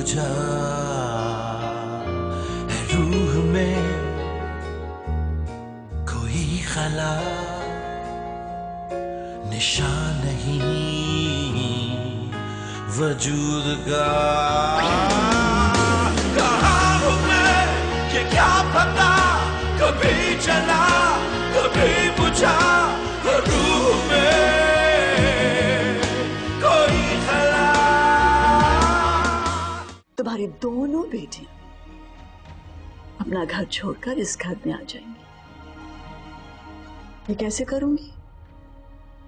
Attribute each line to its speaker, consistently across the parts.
Speaker 1: बुझा है रूह में कोई खला निशान नहीं वजूद का। कहाँ हूँ मैं ये क्या पता, कभी चला कभी बुझा रूह में कोई खला।
Speaker 2: तुम्हारी दोनों बेटियां अपना घर छोड़कर इस घर में आ जाएंगी। ये कैसे करूंगी?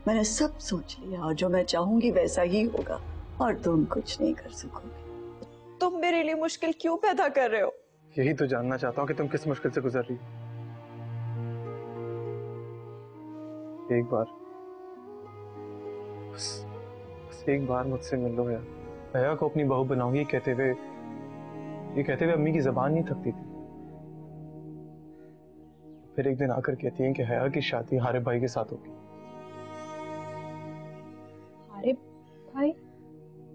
Speaker 2: मैंने सब सोच लिया और जो मैं चाहूंगी वैसा ही होगा और तुम कुछ नहीं कर सकोगे।
Speaker 3: तुम मेरे लिए मुश्किल क्यों पैदा कर रहे हो?
Speaker 4: यही तो जानना चाहता हूँ कि तुम किस मुश्किल से गुजर रही हो। एक बार बस एक बार मुझसे मिल लो यार। हया को अपनी बहू बनाऊंगी ये कहते हुए अम्मी की जबान नहीं थकती थी। फिर एक दिन आकर कहती हैं कि हया की शादी हारिब भाई के साथ होगी।
Speaker 5: हारिब भाई?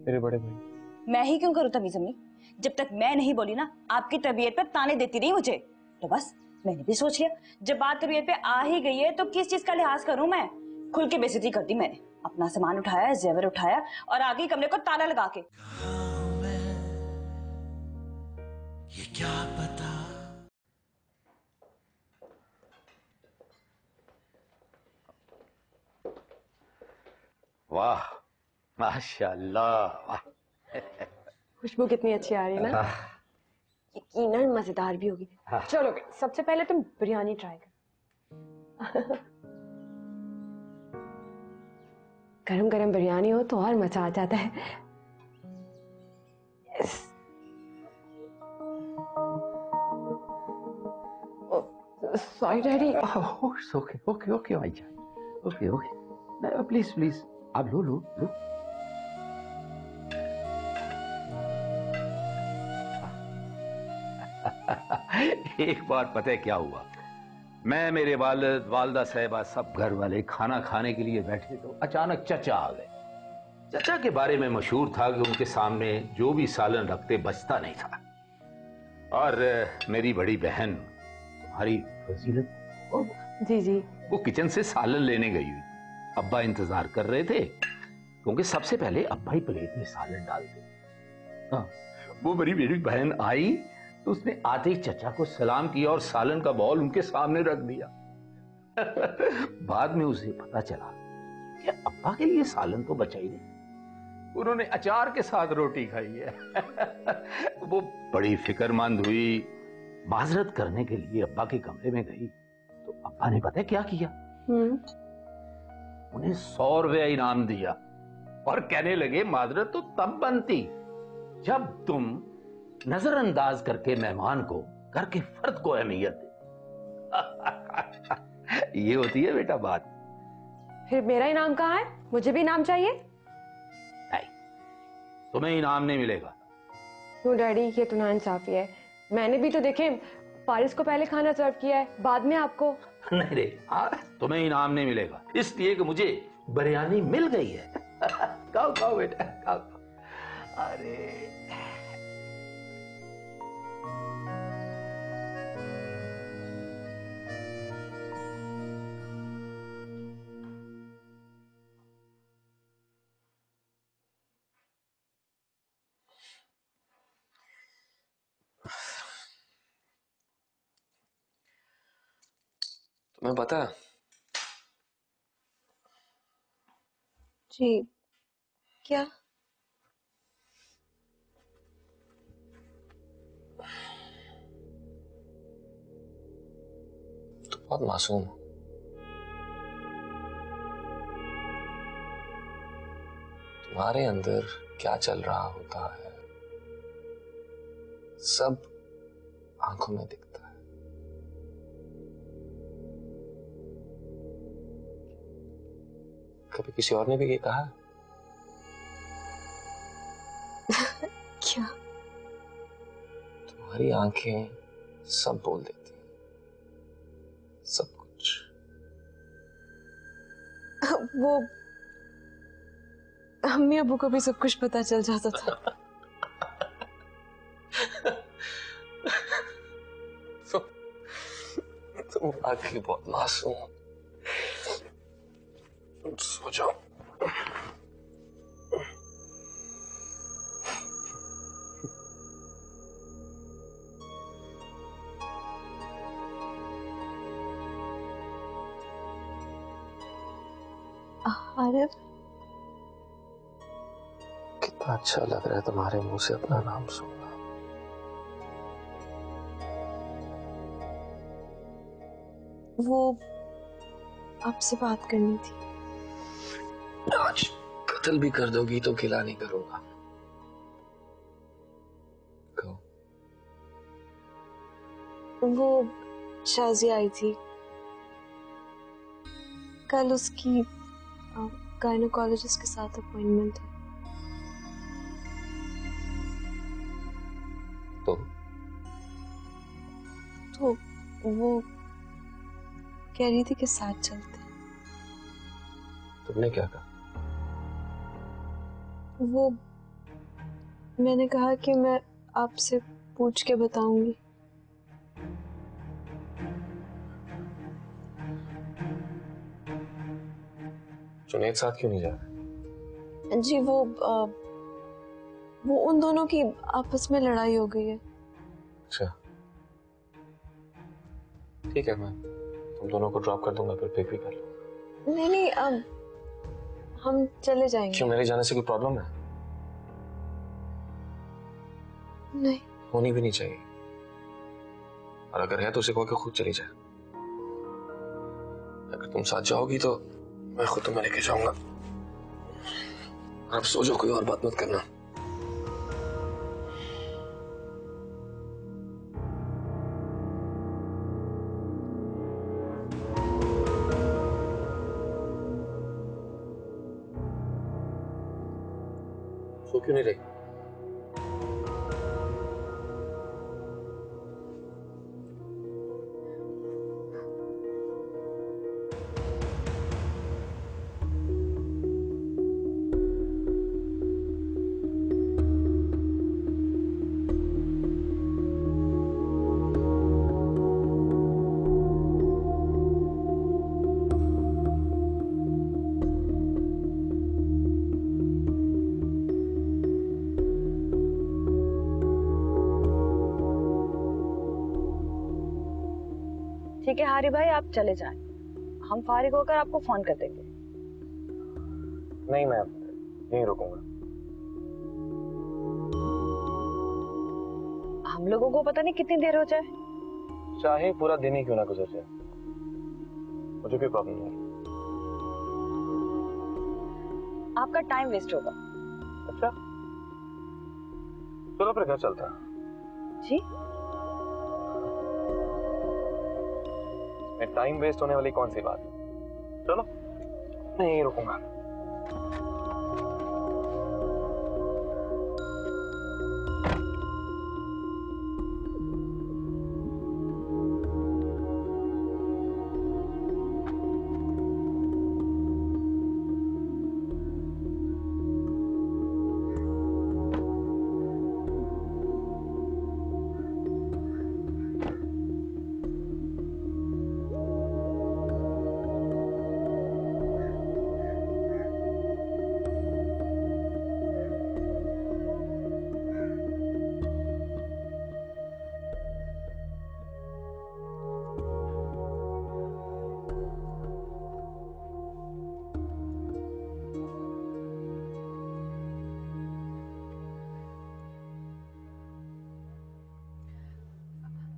Speaker 4: मेरे बड़े भाई।
Speaker 5: मैं ही क्यों करूं तमीज अम्मी? जब तक मैं नहीं बोली ना, आपकी तबीयत पे ताने देती रही मुझे। तो बस मैंने भी सोच लिया, जब बात तबीयत पे आ ही गई है तो किस चीज का लिहाज करूं मैं। खुल के बेइज्जती कर दी मैंने। अपना सामान उठाया, जेवर उठाया और आ गई कमरे को ताला लगा के।
Speaker 1: ये क्या पता।
Speaker 6: वाह माशाल्लाह, वाह।
Speaker 3: खुशबू कितनी अच्छी आ रही है ना। यकीनन मजेदार भी होगी। चलो सबसे पहले तुम बिरयानी ट्राई कर। गरम गरम बिरयानी हो तो और मजा आ जाता है। Yes. Sorry daddy.
Speaker 6: Okay okay okay भाई जान, ओके ओके, प्लीज प्लीज आप लो लो लो। एक बार पता है क्या हुआ, मैं मेरे वालिद वालदा साहिबा सब घर वाले खाना खाने के लिए बैठे तो अचानक चचा आ गए। चचा के बारे में मशहूर था कि उनके सामने जो भी सालन रखते बचता नहीं था। और मेरी बड़ी बहन तुम्हारी फजीलत
Speaker 3: जी जी,
Speaker 6: वो किचन से सालन लेने गई हुई। अब्बा इंतजार कर रहे थे क्योंकि सबसे पहले अब्बा ही प्लेट में सालन डालते। हाँ, वो मेरी बहन आई तो उसने आते ही चचा को सलाम किया और सालन का बाउल उनके सामने रख दिया। बाद में उसे पता चला कि अब्बा के लिए सालन तो बचा ही नहीं, उन्होंने अचार के साथ रोटी खाई है। वो बड़ी फिक्रमंद हुई, माजरत करने के लिए अब्बा के कमरे में गई तो अब्बा ने पता है क्या किया? उन्हें 100 रुपया इनाम दिया और कहने लगे माजरत तो तब बनती जब तुम नजरअंदाज करके मेहमान को, घर के फर्द को अहमियत दे। ये होती है बेटा बात।
Speaker 3: फिर मेरा इनाम कहाँ है? मुझे भी इनाम चाहिए।
Speaker 6: नहीं, तुम्हें इनाम नहीं मिलेगा।
Speaker 3: क्यों डैडी, ये तो नाइंसाफी है। मैंने भी तो देखे फारिस को पहले खाना सर्व किया है, बाद में आपको।
Speaker 6: नहीं रे, तुम्हें इनाम नहीं मिलेगा इसलिए कि मुझे बिरयानी मिल गई है। खाओ खाओ बेटा खाओ। अरे
Speaker 7: तुम्हें पता है?
Speaker 3: जी क्या?
Speaker 7: तो बहुत मासूम हो। तुम्हारे अंदर क्या चल रहा होता है सब आंखों में दिखता है। कभी किसी और ने भी ये कहा है?
Speaker 3: क्या?
Speaker 7: तुम्हारी आंखें सब बोल देती हैं, सब कुछ।
Speaker 3: वो अम्मी अबू को भी सब कुछ पता चल जाता था।
Speaker 7: तुम वाकई बहुत मासूम हो। सो जाओ।
Speaker 3: आरिफ,
Speaker 7: कितना अच्छा लग रहा है तुम्हारे मुंह से अपना नाम सुनना।
Speaker 3: वो आपसे बात करनी थी।
Speaker 7: आज कत्ल भी कर दोगी तो गिला नहीं करूंगा। कहो।
Speaker 3: वो शाजिया आई थी कल, उसकी गायनोकोलॉजिस्ट के साथ अपॉइंटमेंट है। तो वो कह रही थी कि साथ चलते हैं।
Speaker 7: तुमने क्या कहा?
Speaker 3: वो मैंने कहा कि मैं आपसे पूछ के बताऊंगी।
Speaker 7: जुनैद साथ क्यों नहीं जा रहा?
Speaker 3: जी वो उन दोनों की आपस में लड़ाई हो गई है।
Speaker 7: अच्छा ठीक है, मैं तुम दोनों को ड्रॉप कर दूंगा, फिर पिक भी कर लूंगा।
Speaker 3: नहीं नहीं, अब हम चले जाएंगे।
Speaker 7: क्यों, मेरे जाने से कोई प्रॉब्लम है?
Speaker 3: नहीं,
Speaker 7: होनी भी नहीं चाहिए, और अगर है तो उसे कहो कि खुद चली जाए। अगर तुम साथ जाओगी तो मैं खुद तुम्हें लेके जाऊंगा। आप सो जाओ, कोई और बात मत करना। सो क्यों नहीं रही?
Speaker 5: ठीक है हारी भाई, आप चले जाएं, हम फारिग होकर आपको फोन कर देंगे।
Speaker 7: नहीं, मैं यहीं रुकूंगा।
Speaker 5: हम लोगों को पता नहीं कितनी देर हो जाए।
Speaker 7: चाहे पूरा दिन ही क्यों ना गुजर जाए, मुझे कोई प्रॉब्लम नहीं।
Speaker 5: आपका टाइम वेस्ट होगा।
Speaker 7: अच्छा चलो फिर घर चलता है।
Speaker 5: जी
Speaker 7: में टाइम वेस्ट होने वाली कौन सी बात है? चलो मैं यहीं रुकूंगा।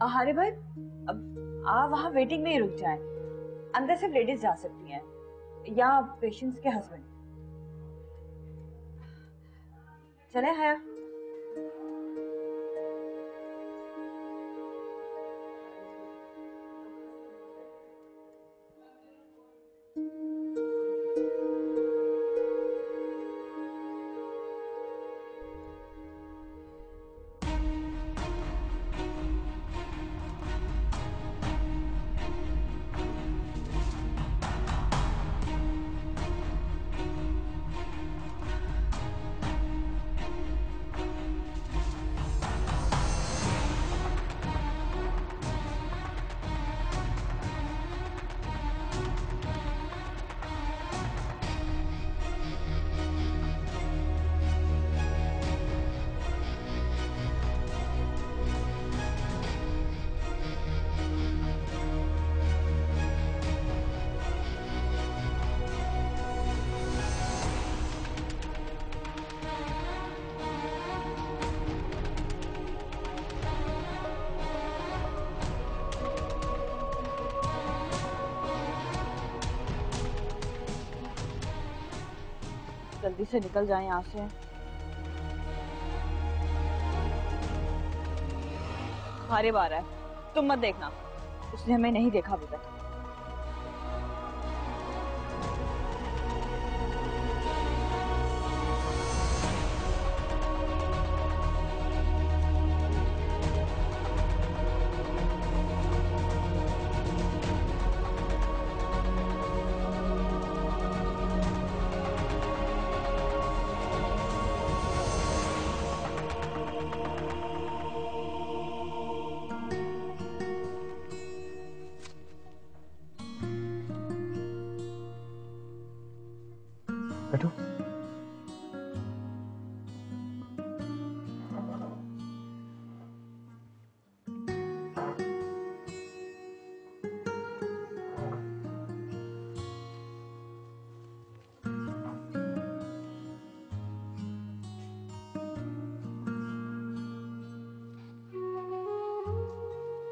Speaker 5: हारी भाई, अब आप वहाँ वेटिंग में ही रुक जाएं। अंदर सिर्फ लेडीज जा सकती हैं या पेशेंट्स के हस्बैंड। चले हया। जल्दी से निकल जाए यहाँ से। हारे बार है, तुम मत देखना, उसने हमें नहीं देखा अभी तक।
Speaker 4: बैठो।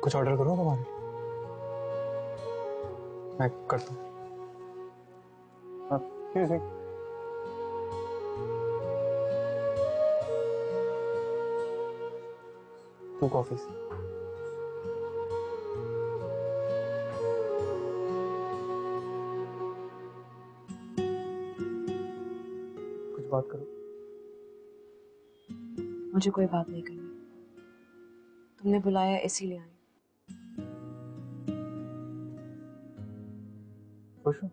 Speaker 4: कुछ ऑर्डर करूँ तुम्हारे? मैं करता हूँ। हाँ, ठीक है। 2 कॉफीज। कुछ बात करो।
Speaker 3: मुझे कोई बात नहीं करनी, तुमने बुलाया इसीलिए आई।
Speaker 4: खुश हो?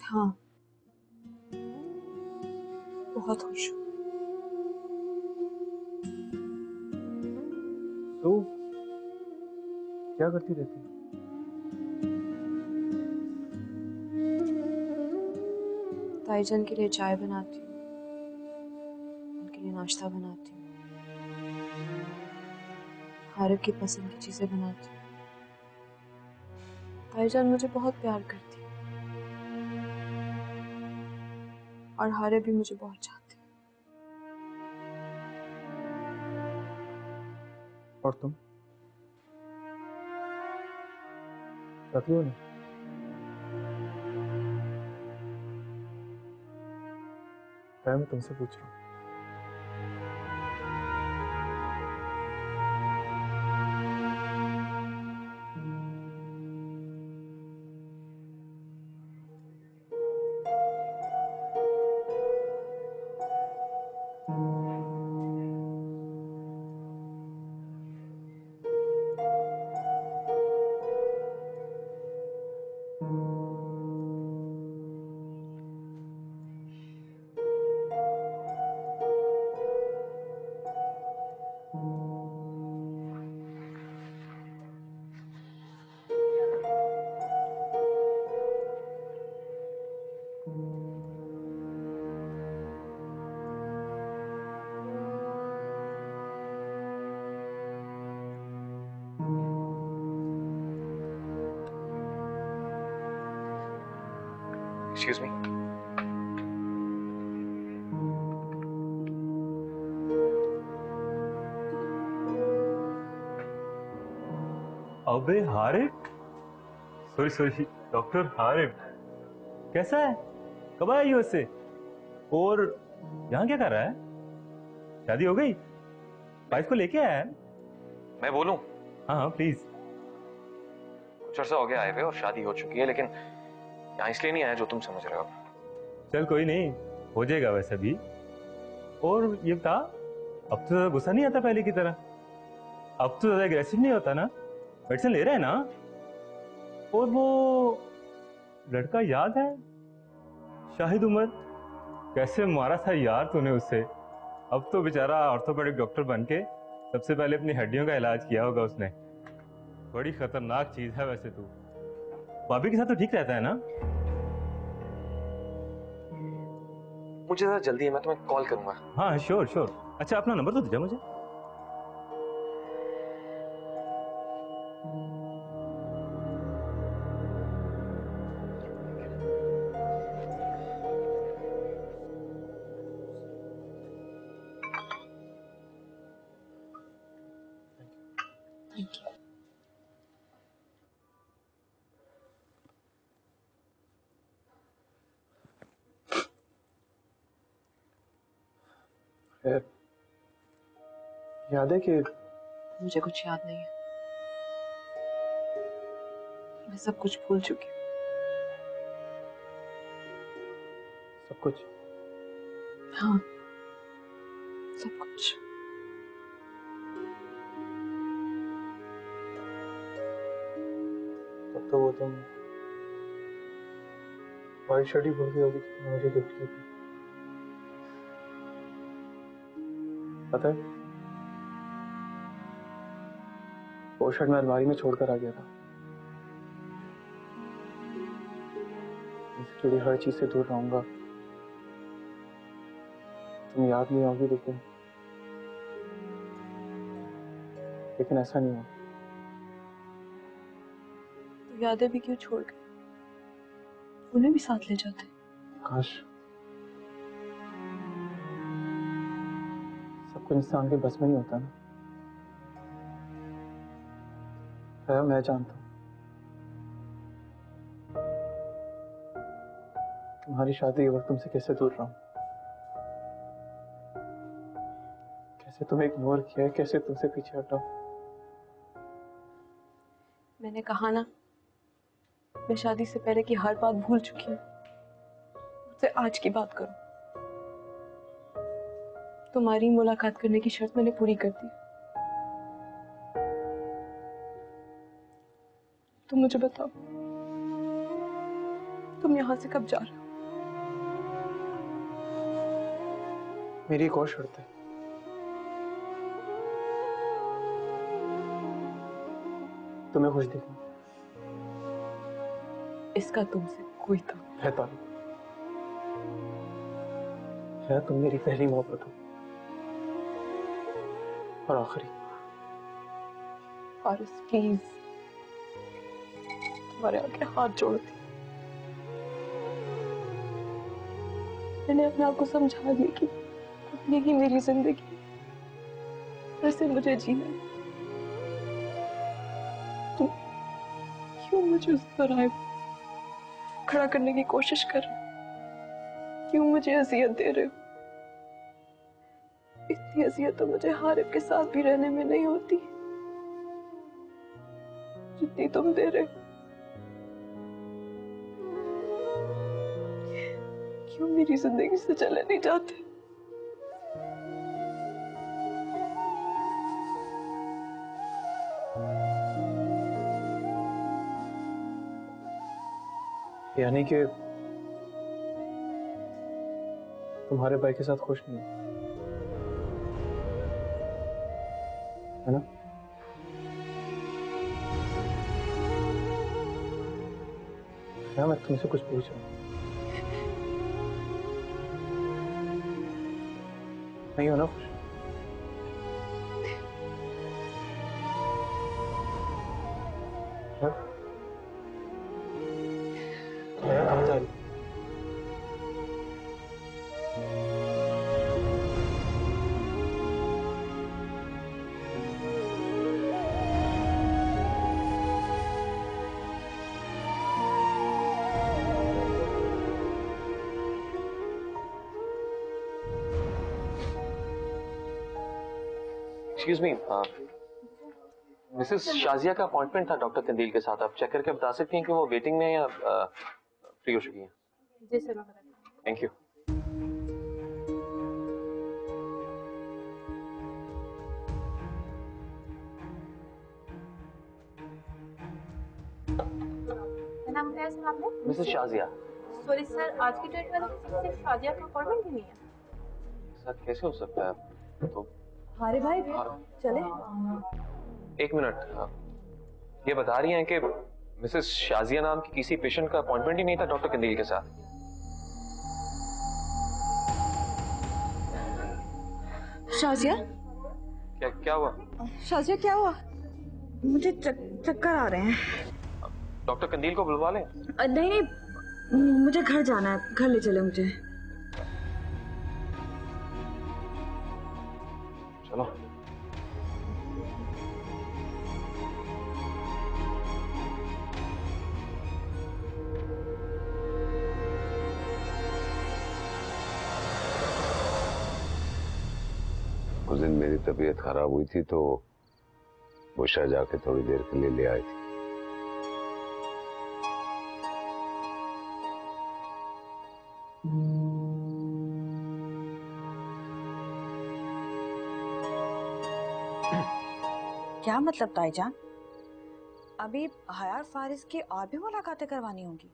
Speaker 3: हाँ, बहुत खुश हूँ।
Speaker 4: तो क्या करती रहती है?
Speaker 3: ताईजान के लिए चाय बनाती हूँ, उनके लिए नाश्ता बनाती हूँ, हारिब की पसंद की चीजें बनाती हूँ। ताईजान मुझे बहुत प्यार करती है और हारिब भी मुझे बहुत चाहती है।
Speaker 4: और तुम चाहती हो नहीं? मैं तुमसे पूछ रहा हूँ। Excuse me.
Speaker 8: अबे हारिब, सॉरी डॉक्टर हारिब, कैसा है? कब आया यूएस से? और यहाँ क्या कर रहा है? शादी हो गई? वाइफ को लेके आया है?
Speaker 7: मैं बोलूं?
Speaker 8: हाँ प्लीज।
Speaker 7: कुछ अर्सा हो गया आए हुए और शादी हो चुकी है, लेकिन यहाँ इसलिए नहीं आया जो तुम समझ रहे हो।
Speaker 8: चल कोई नहीं, हो जाएगा वैसा भी। और ये बता, अब तो ज्यादा गुस्सा नहीं आता पहले की तरह? अब तो ज्यादा एग्रेसिव नहीं होता ना? मेडिसिन ले रहे हैं ना? और वो लड़का याद है, शाहिद उमर, कैसे मारा था यार तूने उससे। अब तो बेचारा ऑर्थोपेडिक डॉक्टर बन के सबसे पहले अपनी हड्डियों का इलाज किया होगा उसने। बड़ी खतरनाक चीज है वैसे तू। भाभी के साथ तो ठीक रहता है ना?
Speaker 7: मुझे जरा जल्दी है, मैं तुम्हें कॉल करूंगा।
Speaker 8: हाँ श्योर श्योर। अच्छा अपना नंबर तो दे मुझे।
Speaker 3: Thank you.
Speaker 4: याद है कि
Speaker 3: मुझे कुछ याद नहीं है, मैं सब कुछ भूल चुकी हूँ।
Speaker 4: सब कुछ?
Speaker 3: हाँ, सब कुछ।
Speaker 4: तब तो वो तुम व्हाइट शर्ट ही भूल गई होगी जो मुझे गिफ्ट की थी। पता है, वो शर्ट मैं अलमारी में छोड़कर आ गया था। इससे जुड़ी हर चीज से दूर रहूंगा, तुम याद नहीं आओगी, लेकिन ऐसा नहीं हुआ।
Speaker 3: तो यादें भी क्यों छोड़ गए? उन्हें भी साथ ले जाते।
Speaker 4: काश सब कुछ इंसान के बस में नहीं होता ना। मैं जानता हूँ तुम्हारी शादी के वक्त तुमसे कैसे दूर रहूं, कैसे तुम्हें इग्नोर किया है, कैसे तुमसे पीछे हटाऊं।
Speaker 3: मैंने कहा ना, मैं शादी से पहले की हर बात भूल चुकी हूँ। मुझसे आज की बात करो। तुम्हारी मुलाकात करने की शर्त मैंने पूरी कर दी। तुम मुझे बताओ, तुम यहाँ से कब जा रहे हो?
Speaker 4: मेरी एक और शर्त है। तुम्हें खुश दिखना।
Speaker 3: इसका तुमसे कोई ताल्लुक
Speaker 4: है ताल्लुक है। तुम मेरी पहली मोहब्बत हो और आखिरी।
Speaker 3: फारिस प्लीज, तुम्हारे आगे हाथ जोड़ती। मैंने अपने आप को समझा दिया कि अपनी ही मेरी जिंदगी, वैसे मुझे जीना है। तुम क्यों मुझे उस पर आए खड़ा करने की कोशिश कर रहे हो? क्यों मुझे अजियत दे रहे हो? इतनी अजियत तो मुझे हारिब के साथ भी रहने में नहीं होती जितनी तुम दे रहे हो। क्यों मेरी जिंदगी से चले नहीं जाते?
Speaker 4: यानी कि तुम्हारे भाई के साथ खुश नहीं है ना? क्या मैं तुमसे कुछ पूछ रहा हूँ? नहीं हो ना खुश? कहाँ जा रही?
Speaker 7: एक्सक्यूज मी, मिसेस शाजिया का अपॉइंटमेंट था डॉक्टर कंदील के साथ। आप चेक करके बता सकती हैं कि वो वेटिंग में या फ्री हो चुकी हैं?
Speaker 3: जी सर, मैं बता दूं।
Speaker 7: Thank you.
Speaker 9: नाम क्या है सर आपने?
Speaker 7: मिसेस शाजिया।
Speaker 9: सॉरी सर, आज की डेट में सिर्फ शाजिया का अपॉइंटमेंट ही नहीं है।
Speaker 7: सर कैसे हो सकता है? तो
Speaker 5: हमारे भाई चले।
Speaker 7: एक मिनट, ये बता रही हैं कि मिसेस शाजिया नाम की किसी पेशेंट का अपॉइंटमेंट ही नहीं था डॉक्टर कंदील के साथ।
Speaker 5: शाजिया,
Speaker 7: क्या हुआ?
Speaker 5: शाजिया क्या हुआ? मुझे चक्कर आ रहे हैं।
Speaker 7: डॉक्टर कंदील को बुलवा लें?
Speaker 5: नहीं नहीं, मुझे घर जाना है, घर ले चले मुझे।
Speaker 7: चलो।
Speaker 6: कुछ दिन
Speaker 10: दिन मेरी तबीयत खराब हुई थी तो बुशरा जाके थोड़ी देर के लिए ले आई थी।
Speaker 5: क्या मतलब ताईजान? अभी हयार फारिस की और भी मुलाकातें करवानी होंगी?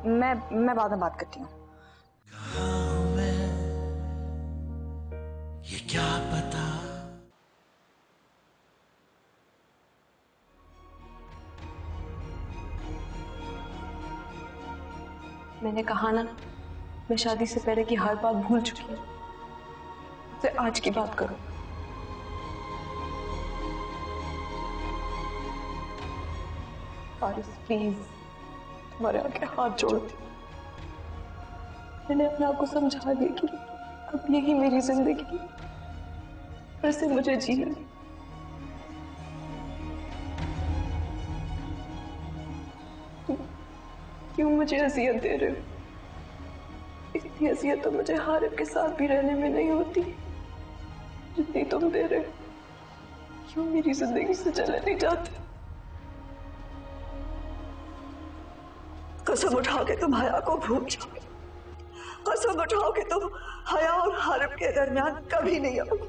Speaker 5: मैं बाद में बात करती हूँ।
Speaker 1: ये क्या पता।
Speaker 3: मैंने कहा ना, मैं शादी से पहले की हर बात भूल चुकी हूँ। मुझसे आज की बात करो। फारिस प्लीज, तुम्हारे आगे हाथ जोड़ती हूँ। मैंने अपने आप को समझा दिया कि अब यही मेरी जिंदगी, फिर से मुझे जीना। क्यों मुझे अजियत दे रहे हो? इतनी अजियत तो मुझे हारिफ के साथ भी रहने में नहीं होती जितनी तुम दे रहे हो। क्यों मेरी जिंदगी से चले नहीं जाते?
Speaker 2: कसम उठाओ कि तुम हया को भूल जाओ। कसम उठाओ कि तुम हया और हारिफ के दरमियान कभी नहीं आओगे।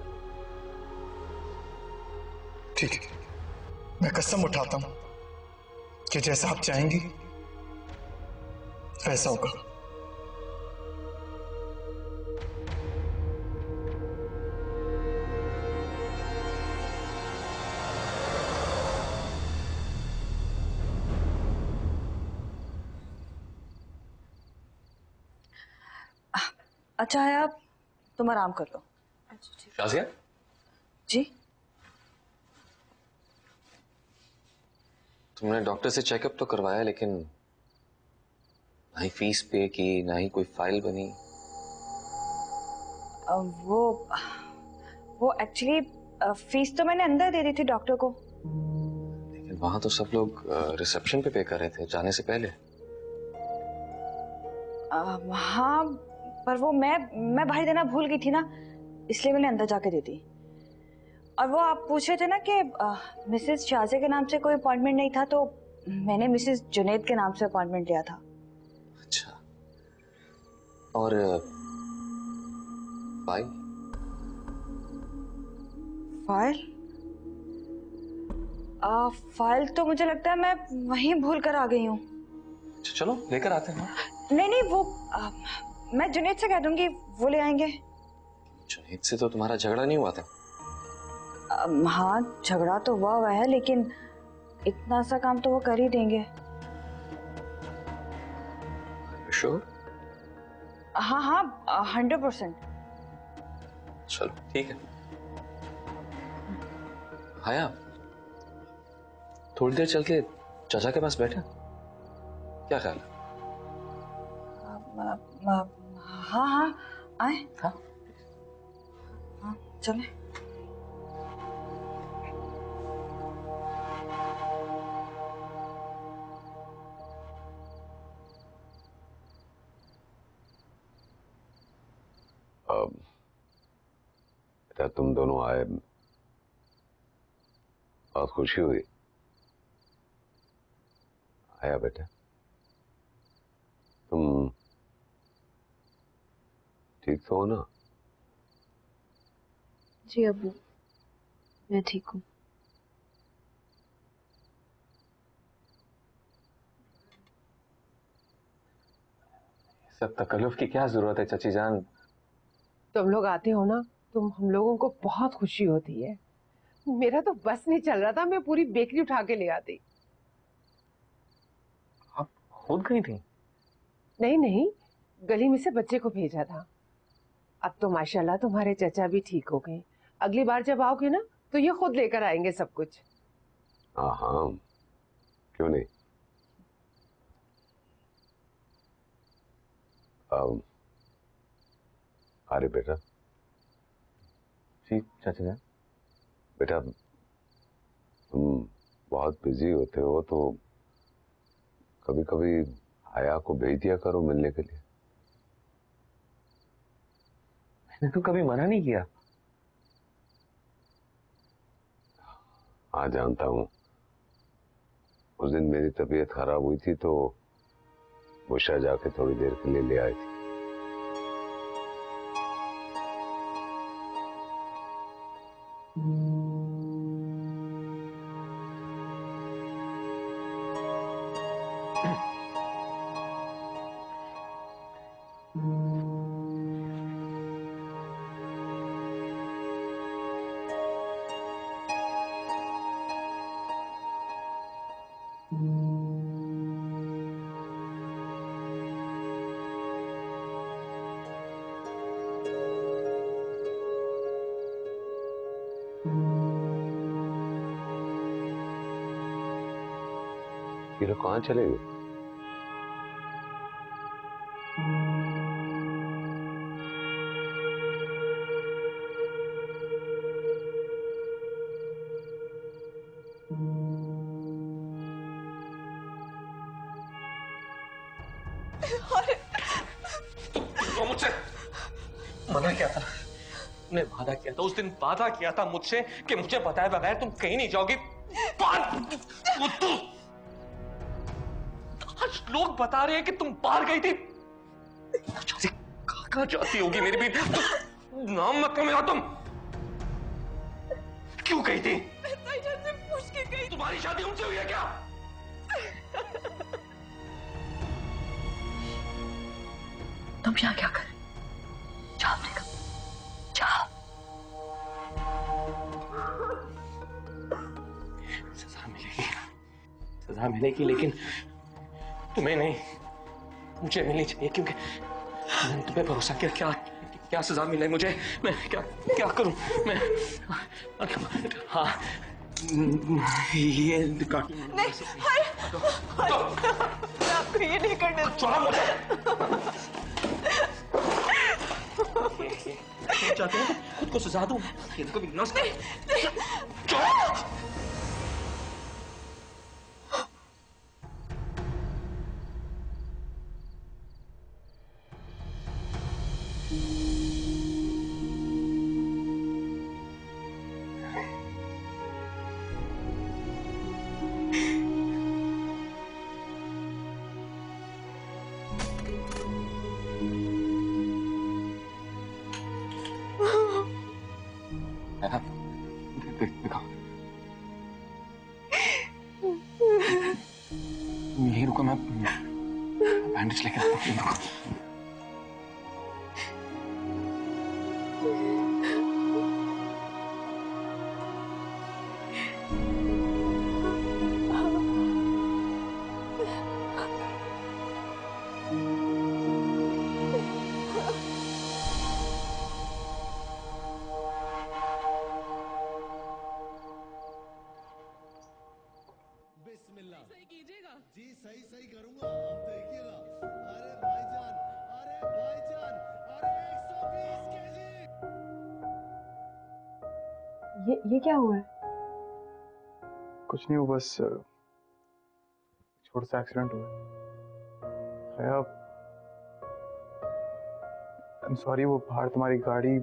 Speaker 11: ठीक है, मैं कसम उठाता हूं कि जैसा आप चाहेंगी वैसा होगा।
Speaker 5: अच्छा है, आप तुम आराम कर लो।
Speaker 7: शाजिया?
Speaker 5: जी?
Speaker 7: तुमने डॉक्टर से चेकअप तो करवाया, लेकिन ना ही फीस पे की, ना ही कोई फाइल बनी।
Speaker 5: वो एक्चुअली फीस तो मैंने अंदर दे दी थी डॉक्टर को।
Speaker 7: लेकिन वहां तो सब लोग रिसेप्शन पे कर रहे थे जाने से पहले।
Speaker 5: हाँ, पर वो मैं भाई देना भूल गई थी ना, इसलिए मैंने अंदर जाके दे दी। और वो आप पूछ रहे थे ना कि मिसेस शाजिया के नाम से कोई अपॉइंटमेंट नहीं था, तो मैंने मिसेस जुनैद के नाम से अपॉइंटमेंट लिया था।
Speaker 7: अच्छा, और फाइल?
Speaker 5: फाइल तो मुझे लगता है मैं वहीं भूल कर आ गई हूँ।
Speaker 7: अच्छा, चलो लेकर आते हैं।
Speaker 5: नहीं, वो मैं जुनैद से कह दूंगी, वो ले आएंगे।
Speaker 7: जुनैद से तो तुम्हारा झगड़ा नहीं हुआ था?
Speaker 5: हाँ, झगड़ा तो हुआ है, लेकिन इतना सा काम तो वो कर ही देंगे।
Speaker 7: श्योर?
Speaker 5: हाँ, 100%।
Speaker 7: चलो ठीक है। हाया, थोड़ी देर चल के चाचा के पास बैठे, क्या ख्याल है?
Speaker 5: हाँ, आए।
Speaker 7: हाँ,
Speaker 5: चले।
Speaker 10: बेटा तुम दोनों आए, बहुत खुशी हुई। आया बेटा, तुम ठीक तो हो ना?
Speaker 3: जी अब्बू, मैं ठीक हूँ।
Speaker 7: सब तकल्लुफ की क्या जरूरत है चाची जान?
Speaker 12: तुम लोग आते हो ना, तुम हम लोगों को बहुत खुशी होती है। मेरा तो बस नहीं चल रहा था, मैं पूरी बेकरी उठा के ले आती।
Speaker 7: आप खुद गई थी?
Speaker 12: नहीं, गली में से बच्चे को भेजा था। अब तो माशाल्लाह तुम्हारे चचा भी ठीक हो गए। अगली बार जब आओगे ना तो ये खुद लेकर आएंगे सब कुछ।
Speaker 10: हाँ, क्यों नहीं। अरे बेटा।
Speaker 7: जी चाचा जान।
Speaker 10: बेटा तुम बहुत बिजी होते हो, तो कभी कभी हया को भेज दिया करो मिलने के लिए।
Speaker 7: मैंने तो कभी मना नहीं किया।
Speaker 10: हाँ जानता हूं, उस दिन मेरी तबीयत खराब हुई थी तो उषा जाके थोड़ी देर के लिए ले आई थी। ये लोग कहाँ चले गए?
Speaker 7: तो मुझसे मना किया था, तुमने वादा किया था, उस दिन वादा किया था मुझसे कि मुझे बताए बगैर तुम कहीं नहीं जाओगी। आज लोग बता रहे हैं कि तुम बाहर गई थी। कहाँ जाती होगी मेरी बीवी? नाम मत लो मेरा। तुम क्यों गई थी?
Speaker 3: से पूछ के गई।
Speaker 7: तुम्हारी शादी उनसे हुई है क्या?
Speaker 3: तुम यहाँ क्या कर? जाओ निकल, जाओ।
Speaker 7: सजा मिलेगी लेकिन तुम्हें नहीं, मुझे मिलनी चाहिए, क्योंकि मैंने तुम्हें भरोसा किया। क्या क्या सजा मिले मुझे? मैं क्या क्या करूं? मैं हाँ ये
Speaker 3: नहीं, आपको ये नहीं करने।
Speaker 7: छोड़ा मुझे। चाहते हो खुद को सजा दूं? ये कभी नस नहीं। छोड़। यही रुको, मैं बैंडेज लेकर आता हूँ।
Speaker 1: जी सही सही करूंगा, आप देखिएगा। अरे भाईजान, अरे भाईजान, अरे 120 केजी।
Speaker 3: ये क्या हुआ है?
Speaker 4: कुछ नहीं, वो बस छोटा सा एक्सीडेंट हुआ है। आई एम सॉरी, वो बाहर तुम्हारी गाड़ी।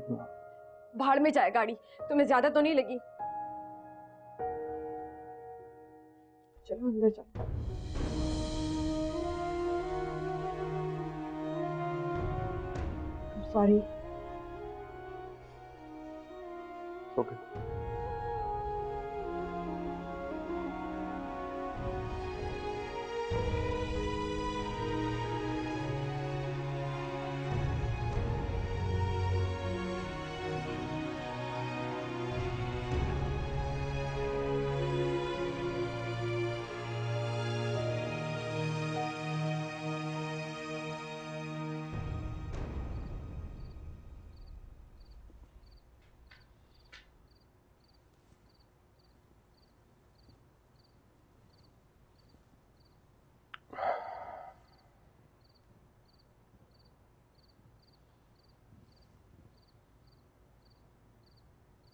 Speaker 3: भाड़ में जाए गाड़ी, तुम्हें ज्यादा तो नहीं लगी? चलो अंदर चलो। सॉरी।
Speaker 4: ओके।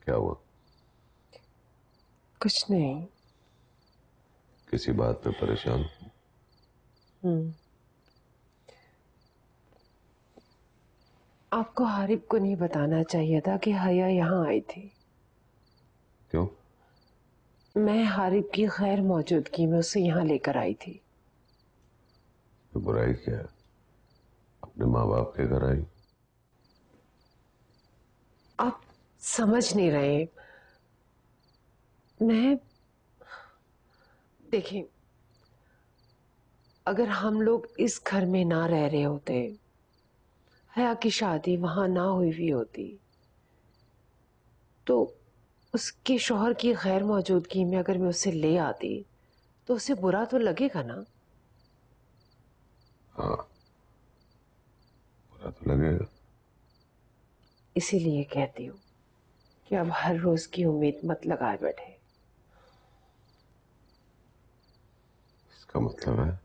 Speaker 10: क्या हुआ?
Speaker 12: कुछ नहीं।
Speaker 10: किसी बात पे परेशान?
Speaker 12: आपको हारिब को नहीं बताना चाहिए था कि हया यहाँ आई थी।
Speaker 10: क्यों?
Speaker 12: मैं हारिब की गैर मौजूदगी में उसे यहाँ लेकर आई थी।
Speaker 10: तो बुराई क्या है? अपने माँ बाप के घर आई।
Speaker 12: आप समझ नहीं रहे। मैं देखिए, अगर हम लोग इस घर में ना रह रहे होते, हया की शादी वहां ना हुई भी होती, तो उसके शौहर की गैर मौजूदगी में अगर मैं उसे ले आती तो उसे बुरा तो लगेगा ना।
Speaker 10: हाँ, बुरा तो लगेगा।
Speaker 12: इसीलिए कहती हूँ कि अब हर रोज की उम्मीद मत लगाए बैठे।
Speaker 10: इसका मतलब है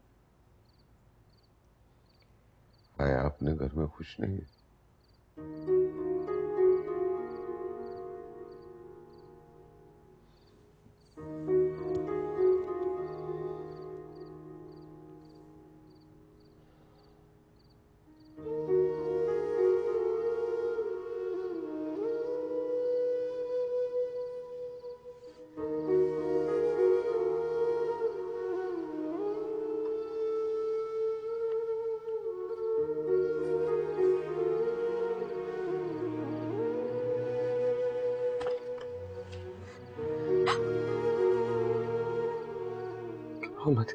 Speaker 10: आया अपने घर में खुश नहीं है।
Speaker 7: मत।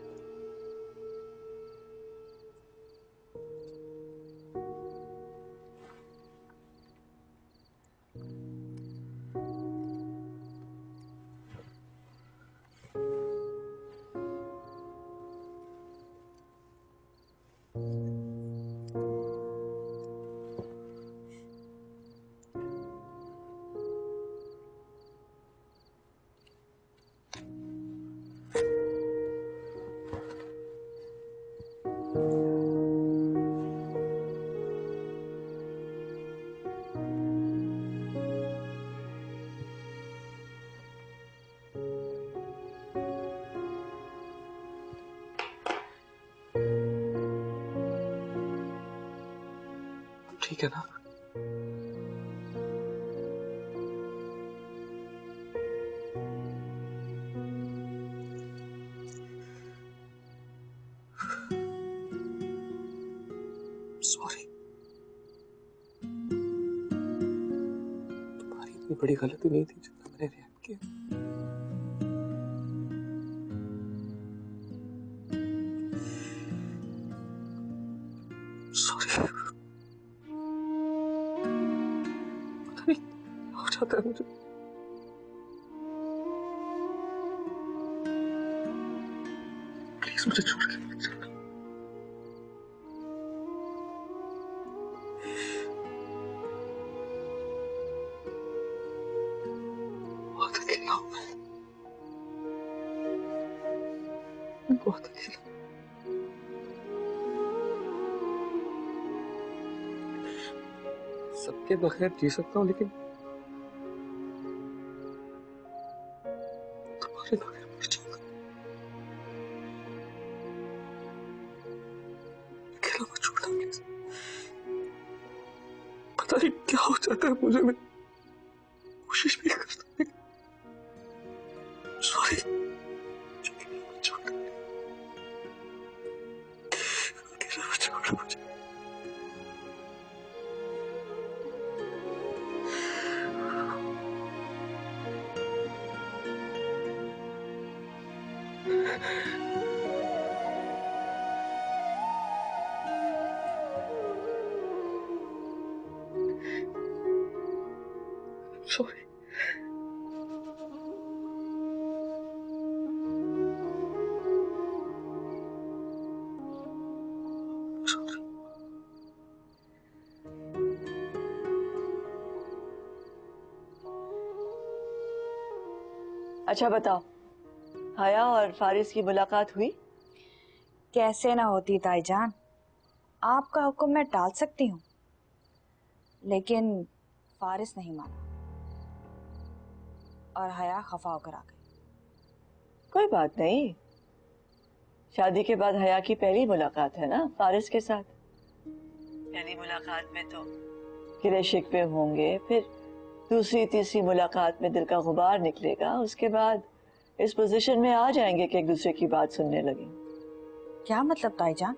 Speaker 7: ठीक है ना? सॉरी, तुम्हारी इतनी बड़ी गलती नहीं थी जितना मैंने रिएक्ट किया। सॉरी। पता नहीं क्या हो जाता है मुझे। प्लीज मुझे छोड़ के मत जाना। बहुत अकेला हूं मैं बहुत अकेला। सबके बगैर जी सकता हूँ, लेकिन तुम्हारे बगैर मर जाऊंगा। अकेला मत छोड़ना प्लीज। पता नहीं क्या हो जाता है मुझे। मैं कोशिश भी करता हूँ। सॉरी, अकेला मत छोड़ना। अकेला मत छोड़ना मुझे। Sorry.
Speaker 2: अच्छा बताओ, हया और फारिस की मुलाकात हुई?
Speaker 5: कैसे ना होती ताईजान, आपका हुक्म मैं टाल सकती हूँ, लेकिन फारिस नहीं माना और हया खफा होकर आ गई।
Speaker 2: कोई बात नहीं, शादी के बाद हया की पहली मुलाकात है ना फारिस के साथ। पहली मुलाकात में तो गिले शिकवे होंगे, फिर दूसरी तीसरी मुलाकात में दिल का गुबार निकलेगा, उसके बाद इस पोजीशन में आ जाएंगे कि एक दूसरे की बात सुनने लगे।
Speaker 5: क्या मतलब ताईजान?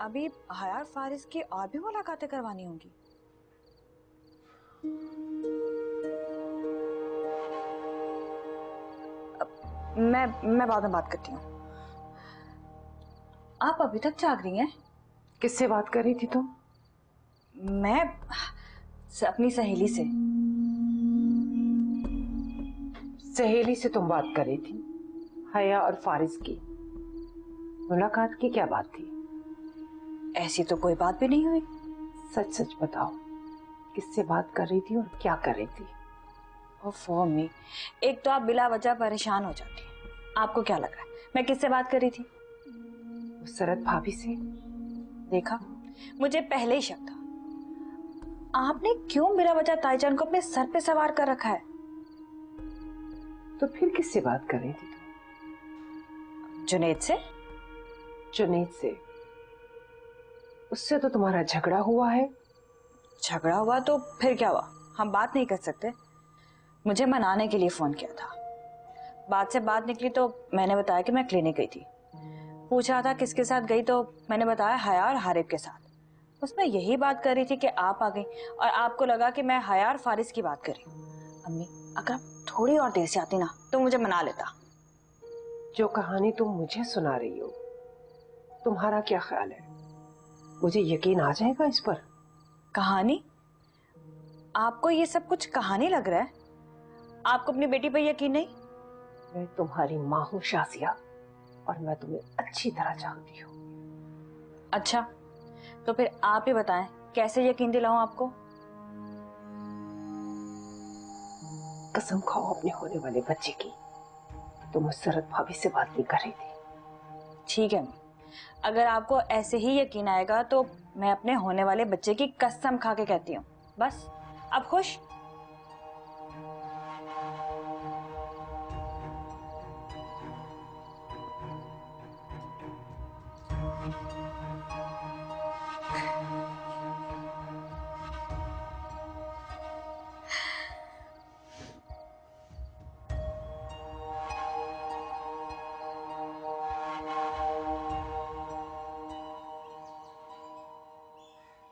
Speaker 5: अभी हयार फारिस की और भी मुलाकातें करवानी होंगी? मैं बाद में बात करती हूँ। आप अभी तक जाग रही हैं?
Speaker 12: किससे बात कर रही थी तुम?
Speaker 5: मैं अपनी सहेली से।
Speaker 12: सहेली से तुम बात कर रही थी? हया और फारिस की मुलाकात की क्या बात थी?
Speaker 5: ऐसी तो कोई बात भी नहीं हुई।
Speaker 12: सच सच बताओ, किससे बात कर रही थी और क्या कर रही थी?
Speaker 5: ओफो अम्मी, एक तो आप बिला वजह परेशान हो जाती हैं। आपको क्या लग रहा है मैं किससे बात कर रही थी?
Speaker 12: सरद भाभी से।
Speaker 5: देखा, मुझे पहले ही शक था। आपने क्यों बिला वजह ताईजान को अपने सर पे सवार कर रखा है?
Speaker 12: तो फिर किससे बात कर रही थी तुम?
Speaker 5: जुनेद से।
Speaker 12: जुनेद से? उससे तो तुम्हारा झगड़ा हुआ है।
Speaker 5: झगड़ा हुआ तो फिर क्या हुआ? हम बात नहीं कर सकते? मुझे मनाने के लिए फोन किया था। बात से बात निकली तो मैंने बताया कि मैं क्लिनिक गई थी। पूछा था किसके साथ गई तो मैंने बताया हया और हारिब के साथ। उसमें यही बात कर रही थी कि आप आ गई और आपको लगा कि मैं हया और फारिस की बात कर रही हूँ। अम्मी, अगर आप थोड़ी और देर से आती ना तो मुझे मना लेता।
Speaker 12: जो कहानी तुम मुझे सुना रही हो, तुम्हारा क्या ख्याल है? मुझे यकीन आ जाएगा इस पर?
Speaker 5: कहानी? आपको ये सब कुछ कहानी लग रहा है? आपको अपनी बेटी पर यकीन नहीं?
Speaker 12: मैं तुम्हारी माँ हूँ शाजिया, और मैं तुम्हें अच्छी तरह जानती हूँ।
Speaker 5: अच्छा, तो फिर आप ही बताएं कैसे यकीन दिलाऊं आपको?
Speaker 12: कसम खाओ अपने होने वाले बच्चे की, तुम उस सरद भाभी से बात नहीं कर रही थी।
Speaker 5: ठीक है, अगर आपको ऐसे ही यकीन आएगा तो मैं अपने होने वाले बच्चे की कसम खा के कहती हूँ। बस अब खुश?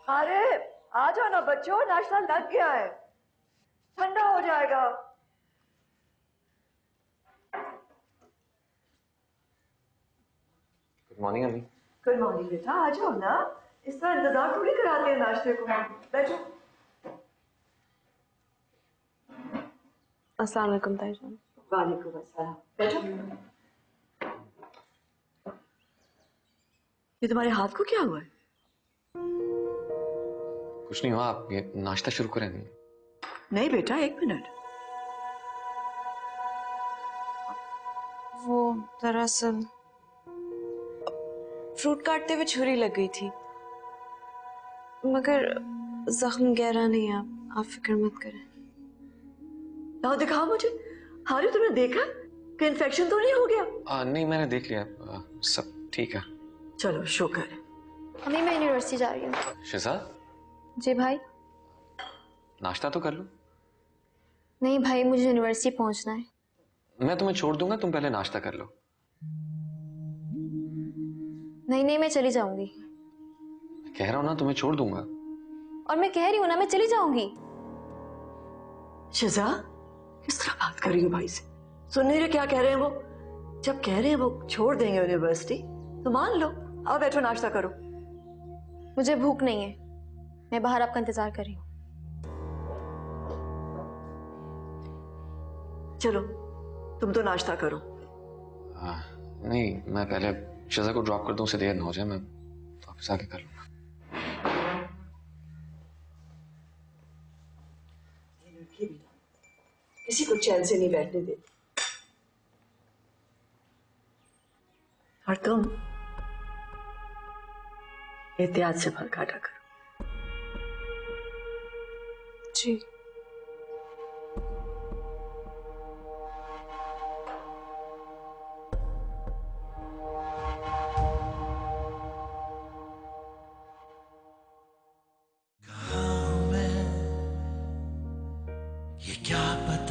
Speaker 2: अरे आ जाओ ना बच्चों, नाश्ता लग गया है, ठंडा हो जाएगा।
Speaker 7: गुड मॉर्निंग अम्मी।
Speaker 2: गुड मॉर्निंग बेटा, आ जाओ ना, इस तरह इंतजार थोड़ी कराते हैं नाश्ते को। बैठो।
Speaker 3: अस्सलाम वालेकुम ताईजान।
Speaker 2: वालेकुम अस्सलाम। बैठो। ये तुम्हारे हाथ को क्या हुआ है?
Speaker 7: कुछ नहीं हुआ, आप ये नाश्ता शुरू करें।
Speaker 2: नहीं बेटा, एक मिनट।
Speaker 3: वो दरअसल फ्रूट काटते हुए छुरी लग गई थी, मगर जख्म गहरा नहीं है। आप फिक्र मत करें।
Speaker 2: लाओ दिखाओ मुझे। हारिब, तुमने देखा कि इन्फेक्शन तो नहीं हो गया?
Speaker 7: नहीं, मैंने देख लिया, सब ठीक है।
Speaker 2: चलो शुक्र है।
Speaker 3: अम्मी, मैं यूनिवर्सिटी जा रही हूँ।
Speaker 7: शहजाद,
Speaker 3: जी भाई।
Speaker 7: नाश्ता तो कर लो।
Speaker 3: नहीं भाई, मुझे यूनिवर्सिटी पहुंचना है।
Speaker 7: मैं तुम्हें छोड़ दूंगा, तुम पहले नाश्ता कर लो।
Speaker 3: नहीं नहीं, मैं चली जाऊंगी।
Speaker 7: कह रहा हूं ना, तुम्हें छोड़ दूंगा।
Speaker 3: और मैं कह रही हूँ ना, मैं चली जाऊंगी।
Speaker 2: शहजाद, किस तरह बात कर रही हो भाई से? सुन नहीं रहे क्या कह रहे हैं वो? जब कह रहे हैं वो छोड़ देंगे यूनिवर्सिटी तो मान लो। आओ बैठो, नाश्ता करो।
Speaker 3: मुझे भूख नहीं है, मैं बाहर आपका इंतजार कर रही हूँ।
Speaker 2: चलो तुम तो नाश्ता करो।
Speaker 7: नहीं, मैं पहले शहजाद को ड्रॉप कर दूं, उसे देर ना हो जाए, मैं वापस आके कर लूंगा।
Speaker 2: किसी को चैन से नहीं बैठने देती। और तुम एहतियात से फल काटा करो।
Speaker 3: जी।
Speaker 1: कहाँ ये क्या पता